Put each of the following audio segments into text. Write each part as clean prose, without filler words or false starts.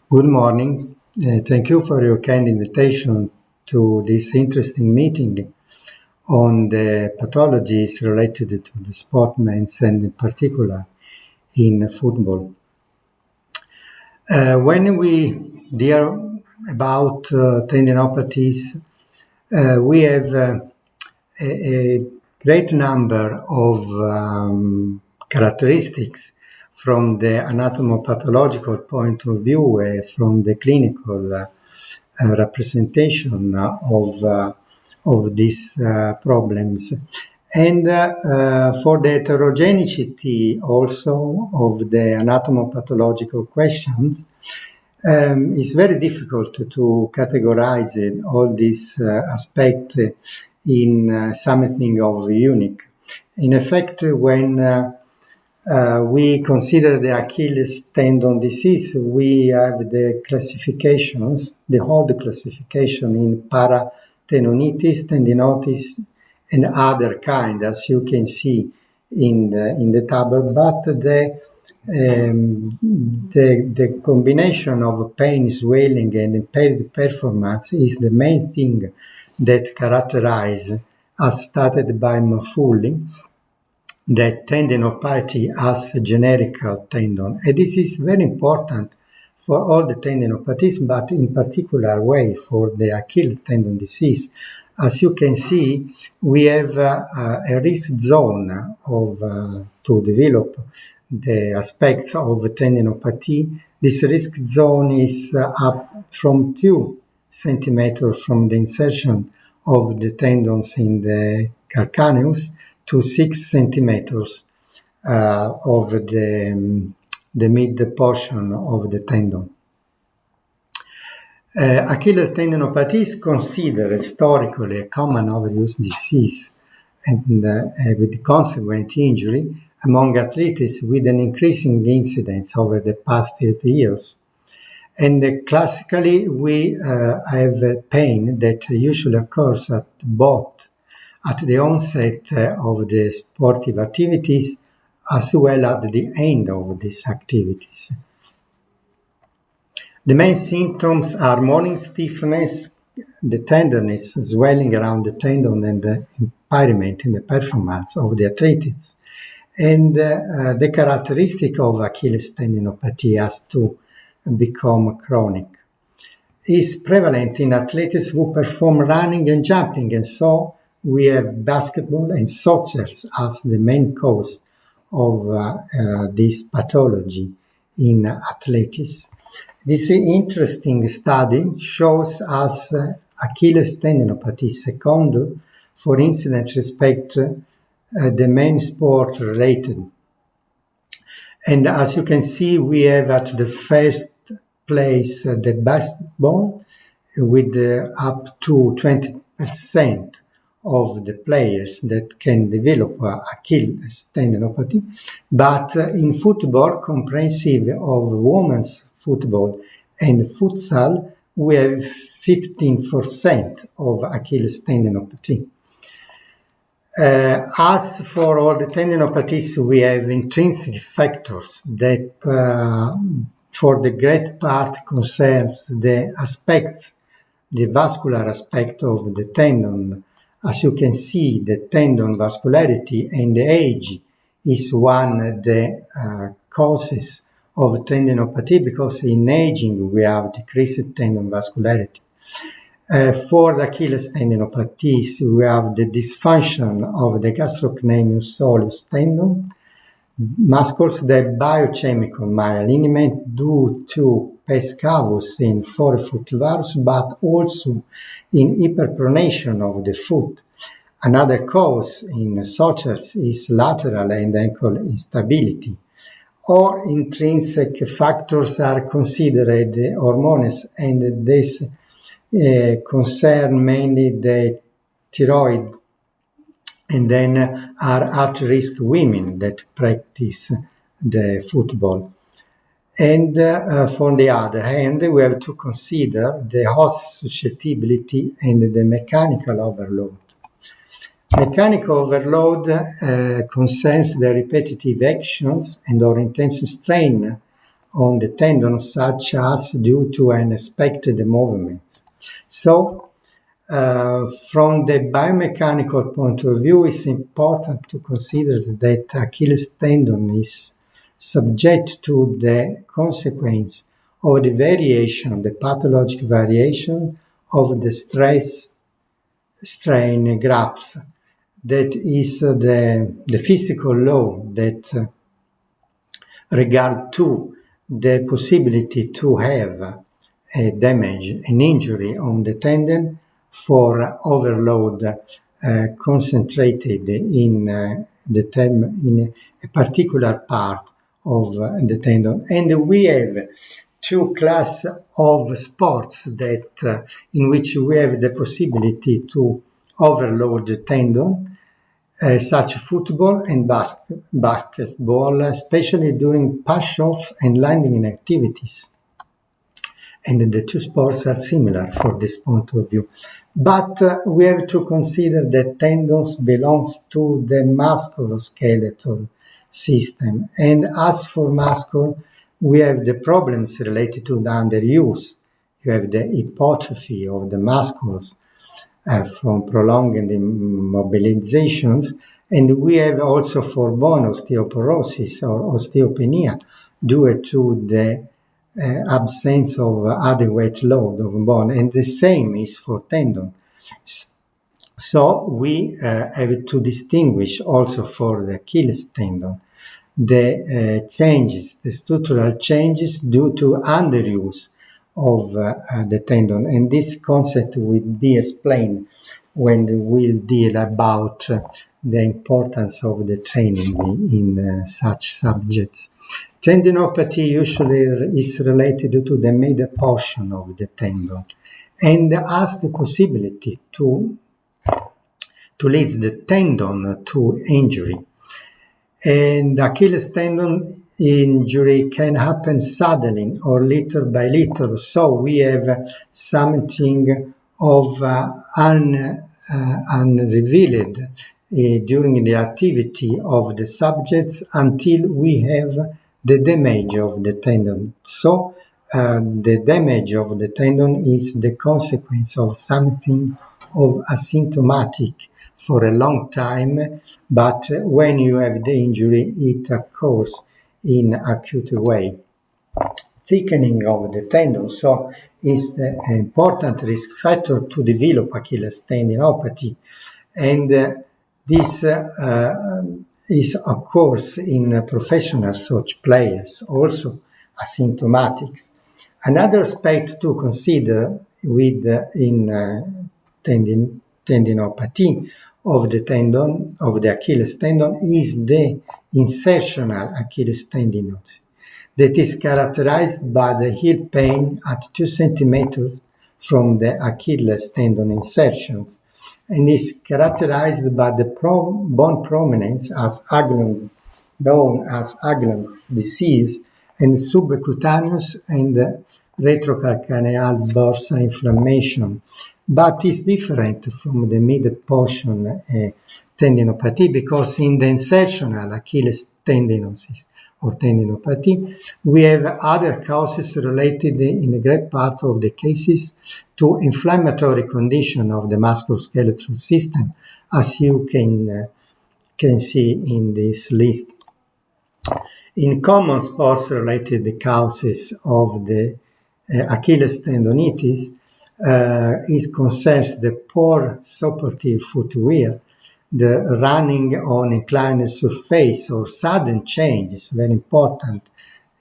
Good morning. Thank you for your kind invitation to this interesting meeting on the pathologies related to the sportsmen and in particular in football. When we deal about tendinopathies, we have a great number of characteristics from the anatomopathological point of view, from the clinical representation of these problems. And for the heterogeneity also of the anatomopathological questions, it's very difficult to categorize all these aspects in something of unique. In effect, when we consider the Achilles tendon disease, we have the classifications, the whole classification in paratendonitis, tendinotis, and other kind, as you can see in the table. But the combination of pain, swelling, and impaired performance is the main thing that characterize, as stated by Maffulli, that tendinopathy as a generic tendon. And this is very important for all the tendinopathies, but in particular way for the Achilles tendon disease. As you can see, we have a risk zone of to develop the aspects of tendinopathy. This risk zone is up from 2 centimeters from the insertion of the tendons in the calcaneus to 6 centimeters of the mid portion of the tendon. Achilles tendinopathy is considered historically a common overuse disease and with consequent injury among athletes with an increasing incidence over the past 30 years. And classically, we have pain that usually occurs at the onset of the sportive activities as well as at the end of these activities. The main symptoms are morning stiffness, the tenderness, swelling around the tendon, and the impairment in the performance of the athletes. And the characteristic of Achilles tendinopathy has to become chronic. Is prevalent in athletes who perform running and jumping, and so we have basketball and soccer as the main cause of this pathology in athletes. This interesting study shows us Achilles tendinopathy second for incidence respect the main sport related. And as you can see, we have at the first place the basketball with up to 20% of the players that can develop Achilles tendinopathy. But in football, comprehensive of women's football and futsal, we have 15% of Achilles tendinopathy. As for all the tendinopathies, we have intrinsic factors that for the great part concerns the aspects, the vascular aspect of the tendon. As you can see, the tendon vascularity and the age is one of the causes of tendinopathy, because in aging we have decreased tendon vascularity. For the Achilles tendinopathies, we have the dysfunction of the gastrocnemius soleus tendon, muscles, the biochemical myalignment due to pes cavus in forefoot varus, but also in hyperpronation of the foot. Another cause in sutures is lateral and ankle instability. Or intrinsic factors are considered the hormones, and this concern mainly the thyroid, and then are at-risk women that practice the football. And from the other hand, we have to consider the host susceptibility and the mechanical overload. Mechanical overload concerns the repetitive actions and or intense strain on the tendon, such as due to unexpected movements. So, from the biomechanical point of view, it's important to consider that Achilles tendon is subject to the consequence of the variation, the pathologic variation of the stress-strain graphs. That is the physical law that regard to the possibility to have a damage, an injury on the tendon for overload concentrated in in a particular part of the tendon. And we have two classes of sports that in which we have the possibility to overload the tendon, such football and basketball, especially during pass-off and landing activities. And the two sports are similar for this point of view. But we have to consider that tendons belongs to the musculoskeletal system. And as for muscle, we have the problems related to the underuse. You have the hypertrophy of the muscles from prolonged immobilizations, and we have also for bone osteoporosis or osteopenia due to the absence of adequate load of bone, and the same is for tendon. So we have to distinguish also for the Achilles tendon the changes, the structural changes due to underuse of the tendon, and this concept will be explained when we'll deal about the importance of the training in such subjects. Tendinopathy usually is related to the middle portion of the tendon and has the possibility to lead the tendon to injury. And Achilles tendon injury can happen suddenly or little by little. So we have something of unrevealed during the activity of the subjects until we have the damage of the tendon. So the damage of the tendon is the consequence of something of asymptomatic for a long time, but when you have the injury, it occurs in acute way. Thickening of the tendon, so is the important risk factor to develop Achilles tendinopathy, and this is of course in professional such players, also asymptomatics. Another aspect to consider with in tendinopathy of the tendon, of the Achilles tendon, is the insertional Achilles tendinosis that is characterized by the heel pain at 2 centimeters from the Achilles tendon insertions and is characterized by the bone prominence as known as Aglund's disease and subcutaneous and retrocalcaneal bursa inflammation, but is different from the mid portion tendinopathy because in the insertional Achilles tendinosis or tendinopathy, we have other causes related in a great part of the cases to inflammatory condition of the musculoskeletal system, as you can see in this list. In common sports-related causes of the Achilles tendonitis is concerns the poor supportive footwear, the running on inclined surface or sudden change is very important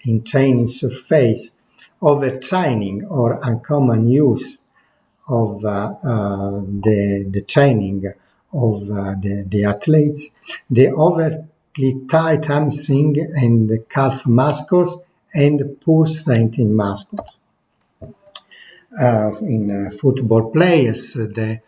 in training surface, overtraining or uncommon use of the training of the athletes, the overly tight hamstring and the calf muscles, and poor strength in muscles. In football players, the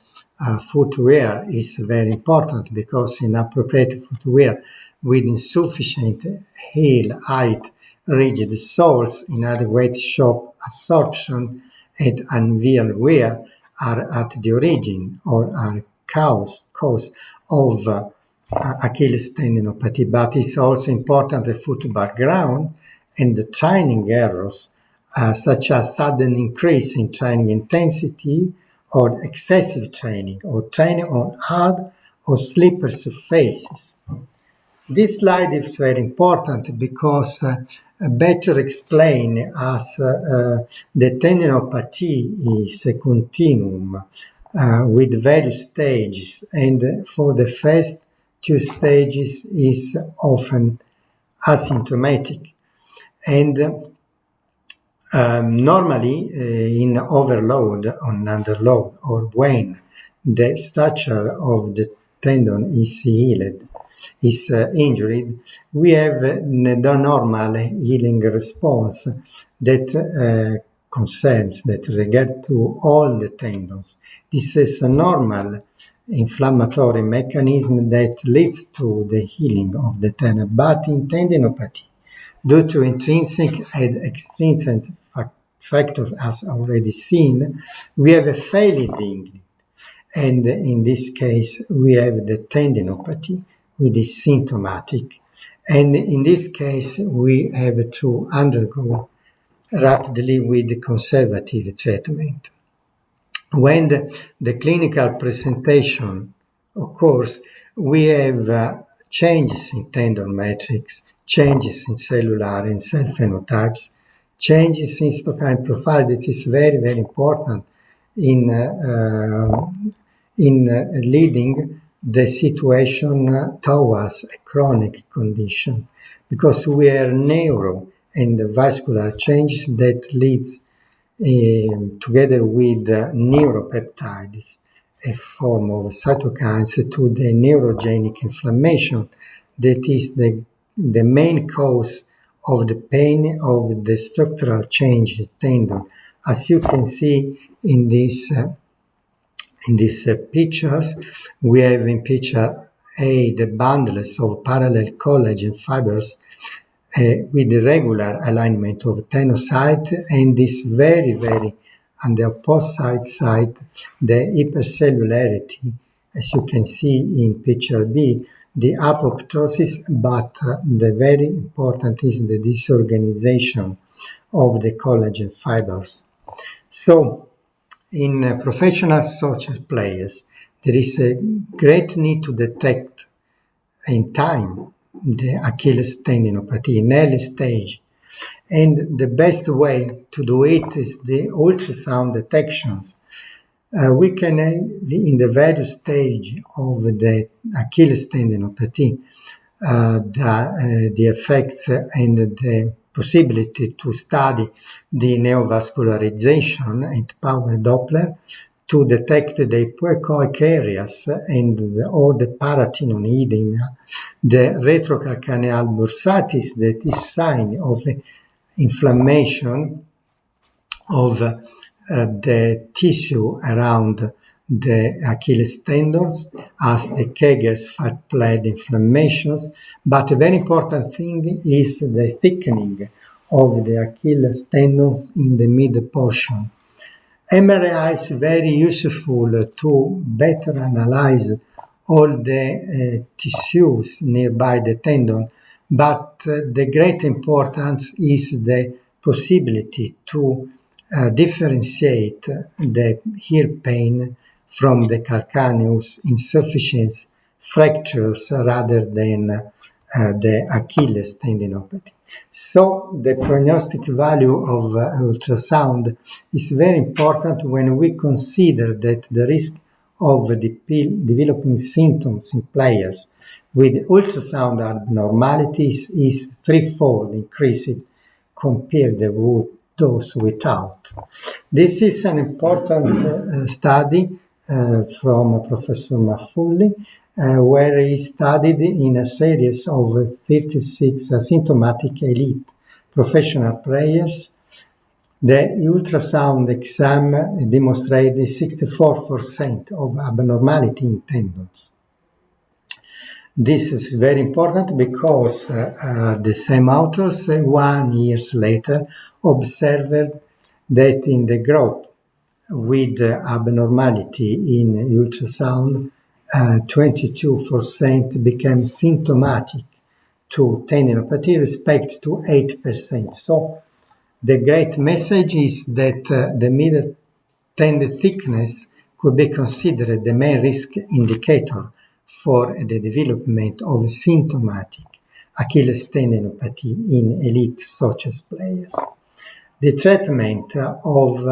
footwear is very important because inappropriate footwear with insufficient heel height, rigid soles, inadequate shock absorption, and unveiled wear are at the origin or are cause of Achilles tendinopathy. But it's also important the foot background and the training errors, such as sudden increase in training intensity or excessive training or training on hard or slippery surfaces. This slide is very important because better explain as the tendinopathy is a continuum with various stages, and for the first two stages is often asymptomatic. And normally in overload, on underload, or when the structure of the tendon is injured, we have the normal healing response that concerns, that regard to all the tendons. This is a normal inflammatory mechanism that leads to the healing of the tendon, but in tendinopathy, due to intrinsic and extrinsic factors, as already seen, we have a failed ligament. And in this case, we have the tendinopathy, which is symptomatic. And in this case, we have to undergo rapidly with the conservative treatment. When the clinical presentation occurs, we have changes in tendon matrix, changes in cellular and cell phenotypes, changes in cytokine profile. That is very, very important in leading the situation towards a chronic condition, because we are neuro and vascular changes that leads together with neuropeptides, a form of cytokines, to the neurogenic inflammation that is the main cause of the pain of the structural change in tendon. As you can see in these pictures, we have in picture A the bundles of parallel collagen fibers with the regular alignment of tenocyte, and this very, very, on the opposite side, the hypercellularity, as you can see in picture B, the apoptosis, but the very important is the disorganization of the collagen fibers. So, in professional soccer players, there is a great need to detect in time the Achilles tendinopathy in early stage. And the best way to do it is the ultrasound detections. We can, in the various stage of the Achilles tendinopathy, the effects and the possibility to study the neovascularization and power Doppler to detect the hypoechoic areas and all the paratendon edema, the retrocalcaneal bursitis, that is sign of inflammation of the tissue around the Achilles tendons, as the Kegel's fat plate inflammations. But a very important thing is the thickening of the Achilles tendons in the mid portion. MRI is very useful to better analyze all the tissues nearby the tendon, but the great importance is the possibility to differentiate the heel pain from the calcaneus insufficiency fractures rather than the Achilles tendinopathy. So the prognostic value of ultrasound is very important when we consider that the risk of developing symptoms in players with ultrasound abnormalities is threefold increased compared with those without. This is an important study from Professor Maffulli, where he studied in a series of 36 asymptomatic elite professional players. The ultrasound exam demonstrated 64% of abnormality in tendons. This is very important because the same authors 1 year later observed that in the group with abnormality in ultrasound, 22% became symptomatic to tendinopathy respect to 8%. So the great message is that the middle tendon thickness could be considered the main risk indicator for the development of symptomatic Achilles tendinopathy in elite soccer players. The treatment of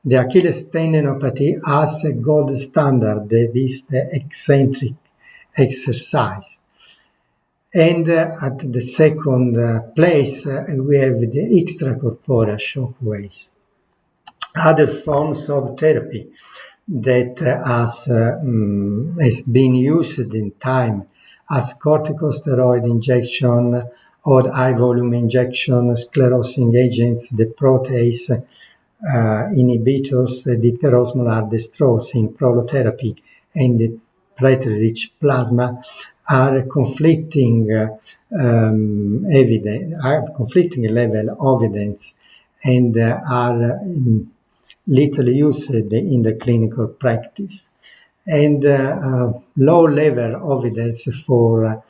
the Achilles tendinopathy as a gold standard, that is the eccentric exercise. And at the second place, we have the extracorporeal shock waves. Other forms of therapy that has been used in time as corticosteroid injection or high volume injection, sclerosing agents, the protease inhibitors, the perosmolar dextrosin, prolotherapy, and the platelet-rich plasma are conflicting conflicting level of evidence and are little used in the clinical practice. And low level of evidence for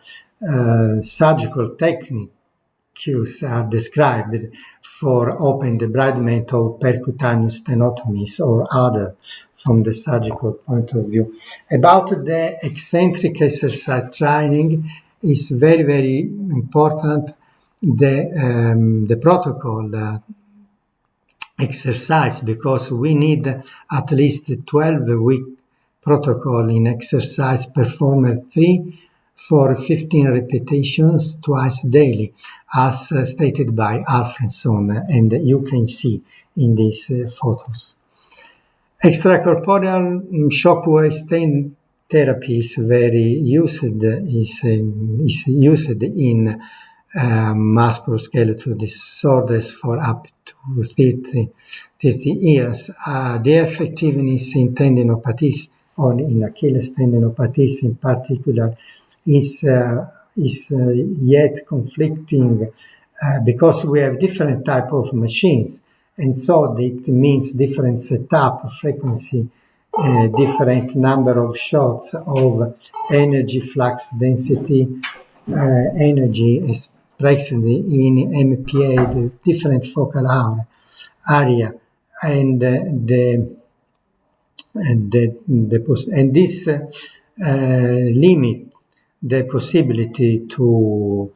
surgical techniques are described for open debridement of percutaneous stenotomies or other from the surgical point of view. About the eccentric exercise training is very, very important. The protocol exercise, because we need at least 12-week protocol in exercise performed 3 for 15 repetitions twice daily, as stated by Alfredson, and you can see in these photos. Extracorporeal shockwave therapy is very used in musculoskeletal disorders for up to 30 years. The effectiveness in tendinopathies, or in Achilles tendinopathies in particular, is yet conflicting because we have different type of machines, and so it means different setup, frequency, different number of shots of energy, flux density, energy expressed in MPA, the different focal area, and this limit the possibility to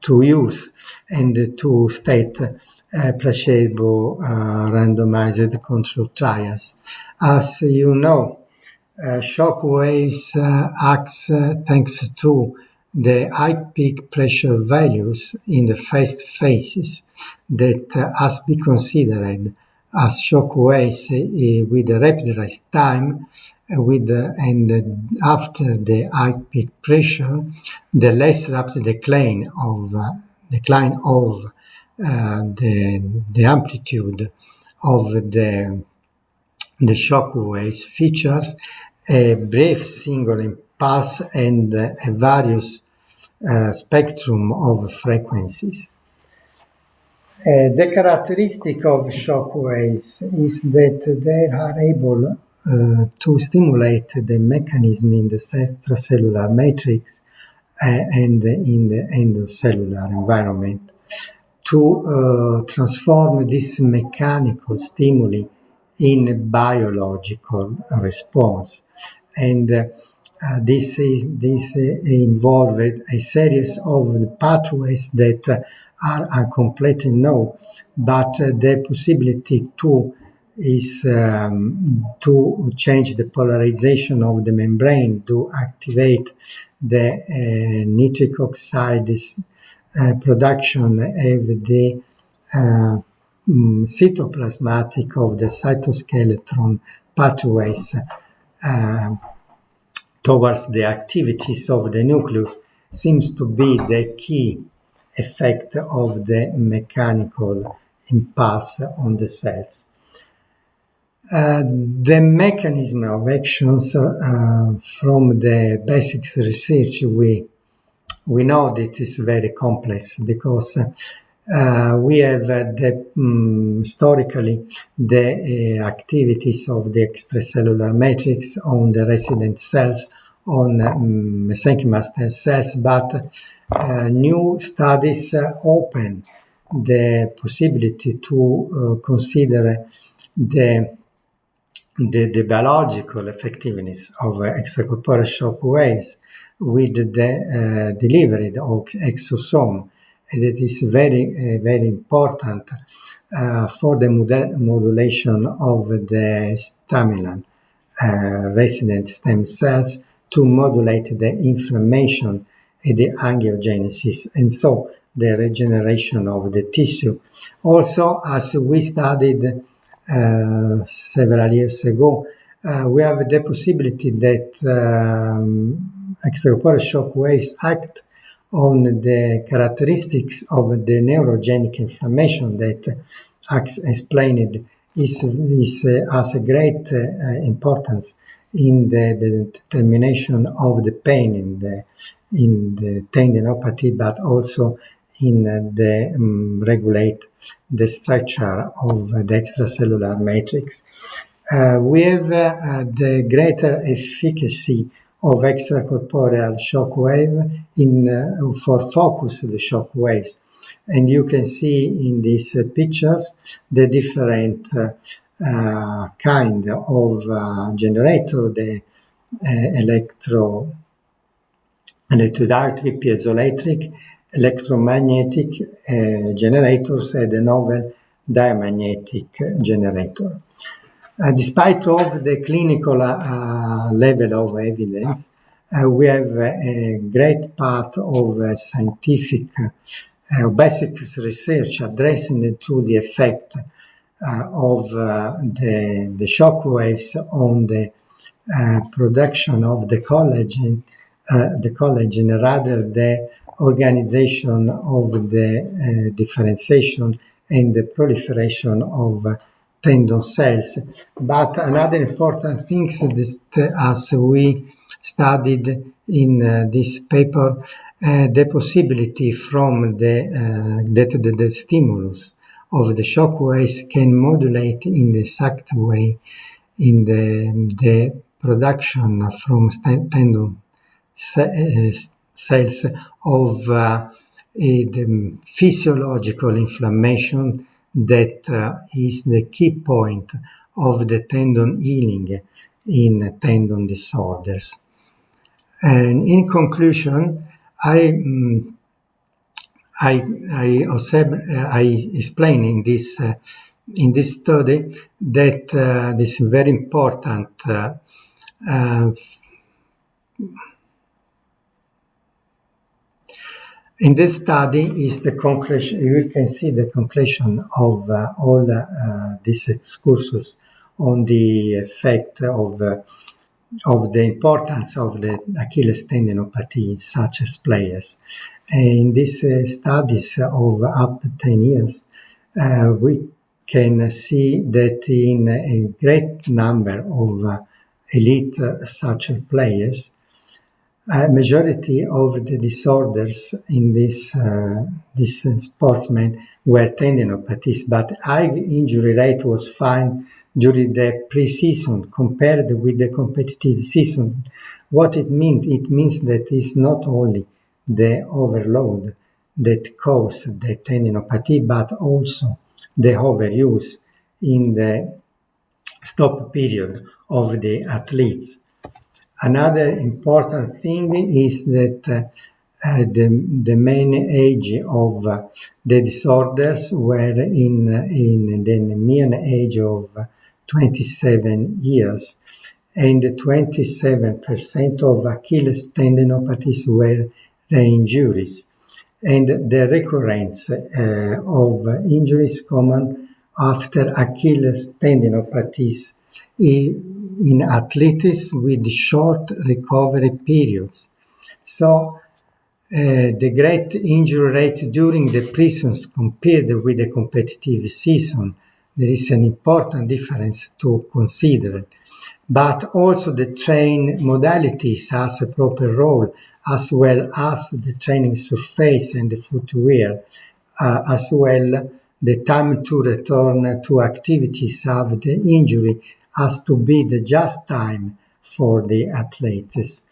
use and to state placebo randomized control trials. As you know, shock waves acts thanks to the high peak pressure values in the first phases that has been considered as shock waves with a rapid rise time and after the high peak pressure, the less rapid decline of the amplitude of the shock waves features a brief single impulse and a various spectrum of frequencies. The characteristic of shock waves is that they are able to stimulate the mechanism in the extracellular matrix and in the endocellular environment to transform this mechanical stimuli in a biological response. And this involved a series of pathways that are completely known, but the possibility to change the polarization of the membrane to activate the nitric oxide production of the cytoplasmatic of the cytoskeleton pathways towards the activities of the nucleus seems to be the key effect of the mechanical impulse on the cells. The mechanism of actions from the basic research we know that it's very complex because we have historically the activities of the extracellular matrix on the resident cells, on mesenchymal stem cells, but new studies open the possibility to consider the the biological effectiveness of extracorporeal shock waves with the delivery of exosome, and it is very important for the modulation of the staminal resident stem cells to modulate the inflammation and the angiogenesis, and so the regeneration of the tissue. Also, as we studied several years ago, we have the possibility that extracorporeal shock waves act on the characteristics of the neurogenic inflammation that, as explained, has a great importance in the determination of the pain in the tendinopathy, but also in the regulate the structure of the extracellular matrix. We have the greater efficacy of extracorporeal shock wave for focused shock waves. And you can see in these pictures the different kind of generator, the electrodielectric, piezoelectric, electromagnetic generators, and the novel diamagnetic generator. Despite of the clinical level of evidence, we have a great part of scientific basic research addressing to the effect of the shock waves on the production of the collagen, rather the organization of the differentiation and the proliferation of tendon cells. But another important thing is that, as we studied in this paper, the possibility from that the stimulus of the shock waves can modulate in the exact way in the production from tendon cells of the physiological inflammation that is the key point of the tendon healing in tendon disorders. And in conclusion, I explain in this study that this is very important. In this study is the conclusion. You can see the conclusion of all these excursus on the effect of the importance of the Achilles tendinopathy in such as players. In these studies of up to 10 years, we can see that in a great number of elite such players, majority of the disorders in this sportsmen were tendinopathies, but high injury rate was found during the pre-season compared with the competitive season. What it means? It means that it's not only the overload that causes the tendinopathy, but also the overuse in the stop period of the athletes. Another important thing is that the main age of the disorders were in the mean age of 27 years, and 27% of Achilles tendinopathies were re-injuries, and the recurrence of injuries common after Achilles tendinopathies in athletes with short recovery periods. So the great injury rate during the pre-seasons compared with the competitive season, there is an important difference to consider. But also the train modalities has a proper role, as well as the training surface and the footwear, as well the time to return to activities of the injury has to be the just time for the athletes.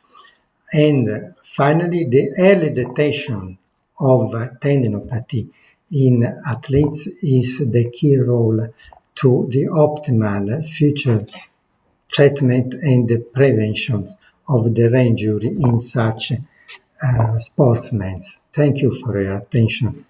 And finally, the early detection of tendinopathy in athletes is the key role to the optimal future treatment and the prevention of the injury in such sportsmen. Thank you for your attention.